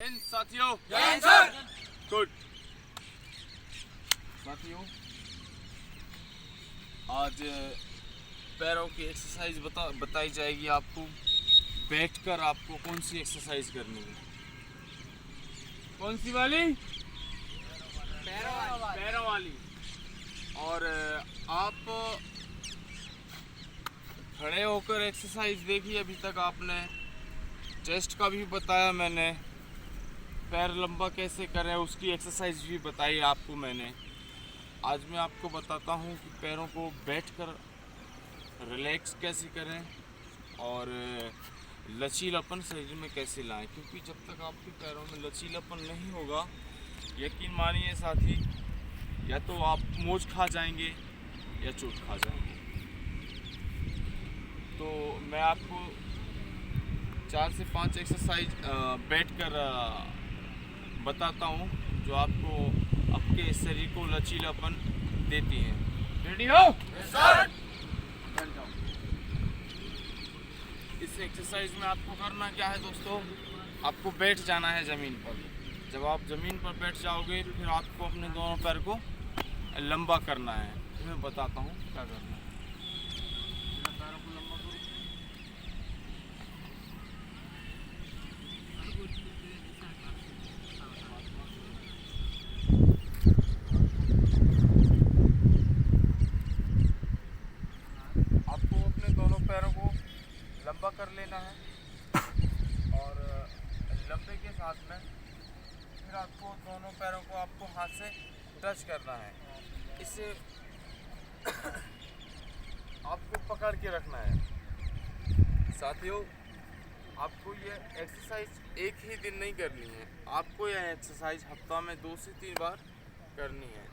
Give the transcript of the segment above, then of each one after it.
साथियों गुड साथियों, आज पैरों की एक्सरसाइज बताई जाएगी आपको। बैठकर आपको कौन सी एक्सरसाइज करनी है? कौन सी वाली? पैरों वाली। और आप खड़े होकर एक्सरसाइज देखी अभी तक आपने। चेस्ट का भी बताया मैंने, पैर लंबा कैसे करें उसकी एक्सरसाइज भी बताई आपको मैंने। आज मैं आपको बताता हूँ कि पैरों को बैठकर रिलैक्स कैसे करें और लचीलापन शरीर में कैसे लाएं, क्योंकि जब तक आपके पैरों में लचीलापन नहीं होगा, यकीन मानिए साथी, या तो आप मोच खा जाएंगे या चोट खा जाएंगे। तो मैं आपको 4 से 5 एक्सरसाइज बैठकर बताता हूँ जो आपको आपके शरीर को लचीलापन देती हैं। रेडी हो? सर। इस एक्सरसाइज में आपको करना क्या है दोस्तों? आपको बैठ जाना है ज़मीन पर। जब आप ज़मीन पर बैठ जाओगे फिर आपको अपने दोनों पैर को लंबा करना है। मैं बताता हूँ क्या करना है। पैरों को लंबा करो। आपको अपने दोनों पैरों को लंबा कर लेना है और लंबे के साथ में फिर आपको दोनों पैरों को आपको हाथ से टच करना है। इसे आपको पकड़ के रखना है। साथियों, आपको ये एक्सरसाइज एक ही दिन नहीं करनी है, आपको यह एक्सरसाइज हफ्ता में 2 से 3 बार करनी है।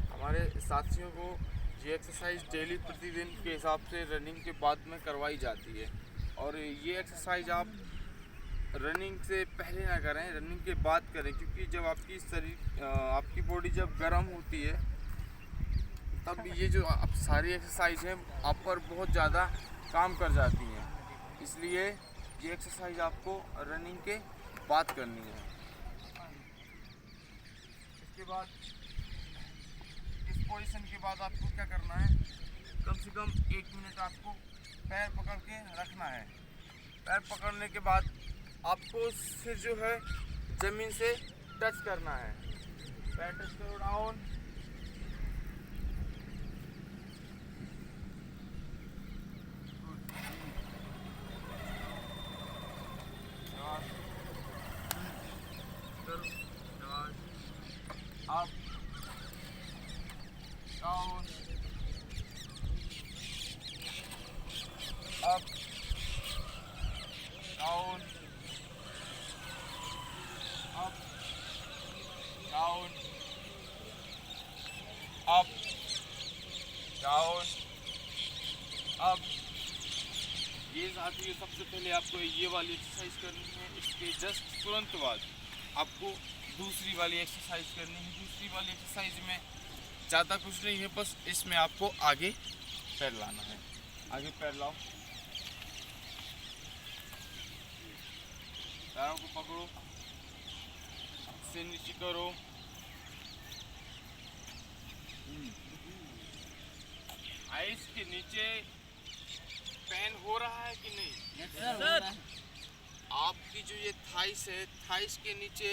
हमारे साथियों को ये एक्सरसाइज डेली प्रतिदिन के हिसाब से रनिंग के बाद में करवाई जाती है। और ये एक्सरसाइज आप रनिंग से पहले ना करें, रनिंग के बाद करें, क्योंकि जब आपकी बॉडी जब गर्म होती है तब ये जो आप सारी एक्सरसाइज हैं आप पर बहुत ज़्यादा काम कर जाती हैं। इसलिए ये एक्सरसाइज आपको रनिंग के बाद करनी है। इसके बाद इस पोजीशन के बाद आपको क्या करना है? कम से कम 1 मिनट आपको पैर पकड़ के रखना है। पैर पकड़ने के बाद आपको सिर जो है ज़मीन से टच करना है। पैर टच करो, down, up, down, up, down, up, down, up, down, up। ये साथियों, सबसे पहले आपको ये वाली एक्सरसाइज करनी है। इसके जस्ट तुरंत बाद आपको दूसरी वाली एक्सरसाइज करनी है। दूसरी वाली एक्सरसाइज में ज़्यादा कुछ नहीं है, बस इसमें आपको आगे पैर लाना है। आगे पैर लाओ, पैरों को पकड़ो, से नीचे करो। आइस के नीचे पेन हो रहा है कि नहीं? yes, आपकी जो ये थाइस है, थाइस के नीचे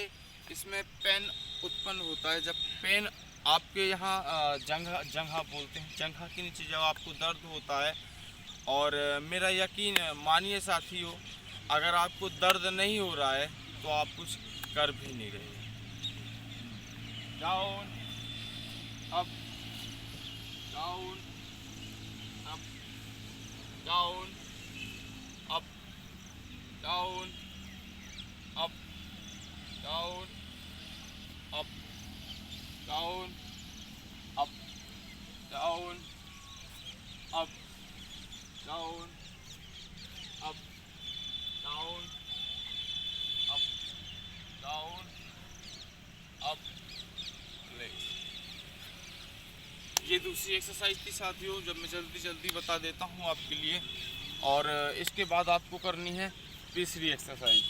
इसमें पेन उत्पन्न होता है। जब पेन आपके यहाँ जंघा बोलते हैं, जंघा के नीचे जब आपको दर्द होता है, और मेरा यकीन मानिए साथियों, अगर आपको दर्द नहीं हो रहा है तो आप कुछ कर भी नहीं रहे। Down, up, down, up, down, up, down, up, down, up, down, up, down, up, down, up, down, up, down, up, relax। ये दूसरी एक्सरसाइज थी साथियों, जब मैं जल्दी बता देता हूँ आपके लिए। और इसके बाद आपको करनी है तीसरी एक्सरसाइज।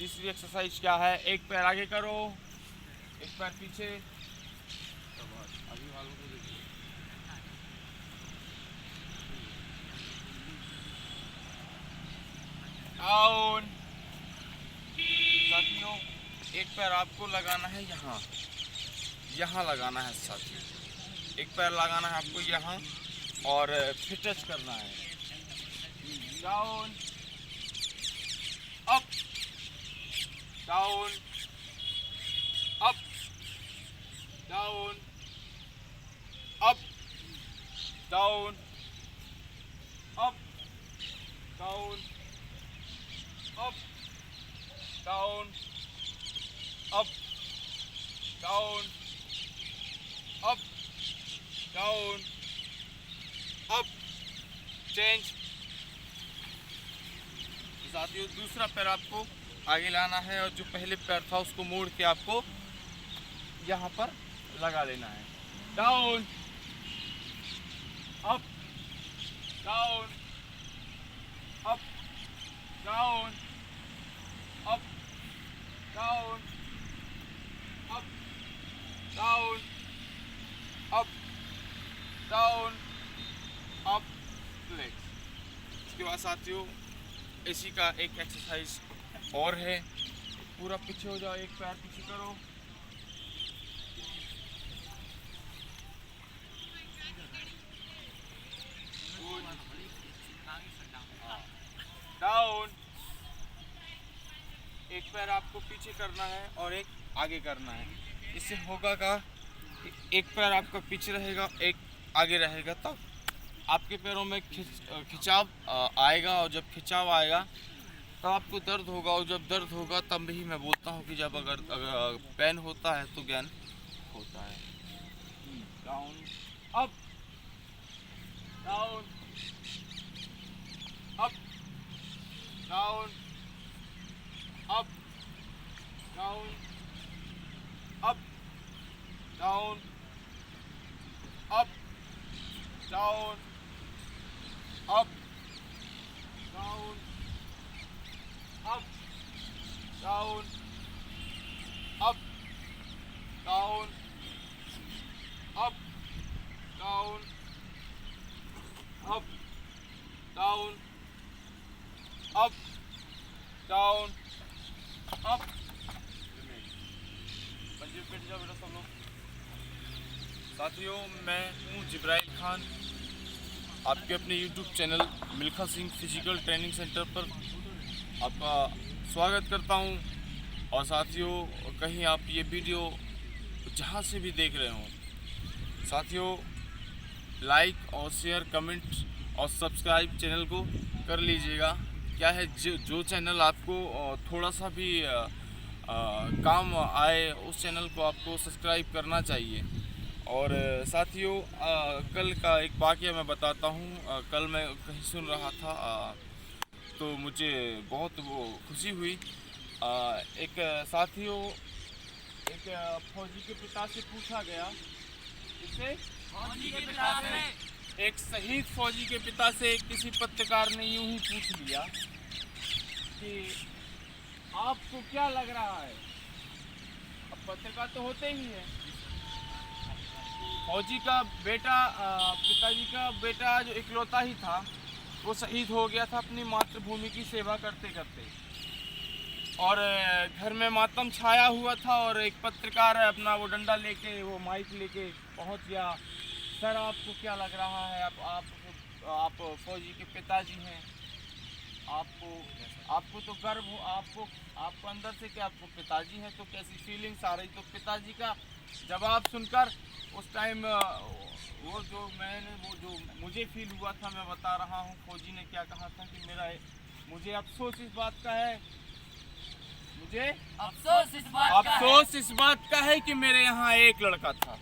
तीसरी एक्सरसाइज क्या है, एक पैर आगे करो, एक पैर पीछे। अभी वालों को देखिए, डाउन। साथियों एक पैर आपको लगाना है यहाँ, यहाँ लगाना है साथियों, एक पैर लगाना है आपको यहाँ और फिर टच करना है। Down up, down up, down up, down up, down up, down up, down up, down up, change. साथियों दूसरा पैर आपको आगे लाना है और जो पहले पैर था उसको मोड़ के आपको यहाँ पर लगा लेना है। Down up, down up, down up, down up, down up, down up, legs. इसके बाद साथियों इसी का एक एक्सरसाइज और है, पूरा पीछे हो जाओ, एक पैर पीछे करो, डाउन, एक पैर आपको पीछे करना है और एक आगे करना है। इससे होगा का एक पैर आपका पीछे रहेगा, एक आगे रहेगा, तब आपके पैरों में खिंचाव आएगा और जब खिंचाव आएगा तब आपको दर्द होगा और जब दर्द होगा तब भी मैं बोलता हूँ कि जब अगर पेन होता है तो ज्ञान होता है। Down up, down up, down up, down up, down up, down up, down up, down up, down up, down up, down up, down up. पंजे बैठ जाओ बेटा सब लोग। साथियों मैं हूँ जिब्राइल खान, आपके अपने YouTube channel Milkha Singh physical training centre पर आपका स्वागत करता हूँ। और साथियों कहीं आप ये वीडियो जहाँ से भी देख रहे हों, साथियों लाइक और शेयर, कमेंट और सब्सक्राइब चैनल को कर लीजिएगा। क्या है जो चैनल आपको थोड़ा सा भी काम आए उस चैनल को आपको सब्सक्राइब करना चाहिए। और साथियों कल का एक वाक़या मैं बताता हूँ। कल मैं कहीं सुन रहा था तो मुझे बहुत वो खुशी हुई। एक साथियों एक फौजी के पिता से पूछा गया, इससे फौजी के पिता से, एक शहीद फौजी के पिता से किसी पत्रकार ने यूं ही पूछ लिया कि आपको क्या लग रहा है। अब पत्रकार तो होते ही हैं। फौजी का बेटा, पिताजी का बेटा जो इकलौता ही था वो शहीद हो गया था अपनी मातृभूमि की सेवा करते करते, और घर में मातम छाया हुआ था। और एक पत्रकार अपना वो डंडा लेके, वो माइक लेके पहुंच गया। सर आपको क्या लग रहा है, आप फौजी के पिताजी हैं, आपको तो गर्व हो, आपको अंदर से क्या आपको पिताजी हैं तो कैसी फीलिंग्स आ रही। तो पिताजी का जवाब सुनकर उस टाइम वो जो मुझे फील हुआ था मैं बता रहा हूँ। फौजी ने क्या कहा था कि मुझे अफसोस इस बात का है, मुझे अफसोस इस बात का है कि मेरे यहाँ एक लड़का था।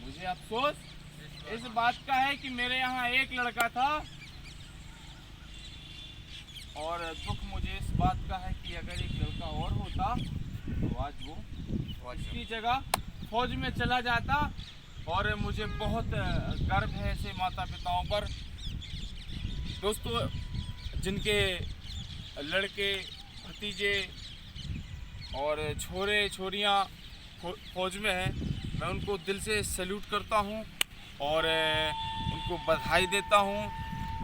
मुझे अफसोस इस बात का है कि मेरे यहाँ एक लड़का था, और दुख मुझे इस बात का है कि अगर एक लड़का और होता तो आज वो उसकी जगह फौज में चला जाता। और मुझे बहुत गर्व है ऐसे माता पिताओं पर। दोस्तों जिनके लड़के भतीजे और छोरे छोरियां फौज में हैं, मैं उनको दिल से सैल्यूट करता हूं और उनको बधाई देता हूं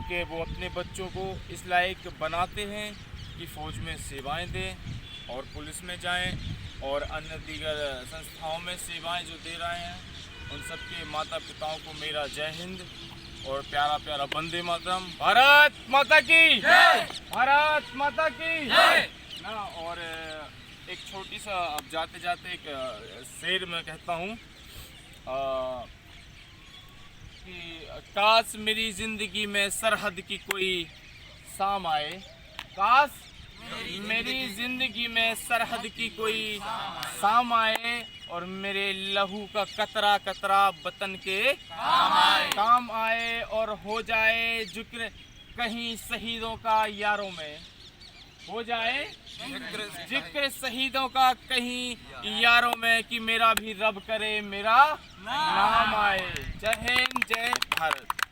कि वो अपने बच्चों को इस लायक बनाते हैं कि फ़ौज में सेवाएं दें और पुलिस में जाएं और अन्य दीगर संस्थाओं में सेवाएं जो दे रहे हैं, उन सबके माता पिताओं को मेरा जय हिंद और प्यारा प्यारा वंदे मातरम। भारत माता की जय, भारत माता की जय ना। और एक छोटी सा, अब जाते जाते एक शेर मैं कहता हूँ कि काश मेरी ज़िंदगी में सरहद की कोई शाम आए, काश मेरी ज़िंदगी में सरहद की कोई शाम आए और मेरे लहू का कतरा कतरा वतन के काम आए और हो जाए जिक्र कहीं शहीदों का यारों में, हो जाए जिक्र शहीदों का कहीं यारों में कि मेरा भी रब करे मेरा नाम आए। जय हिंद, जय भारत।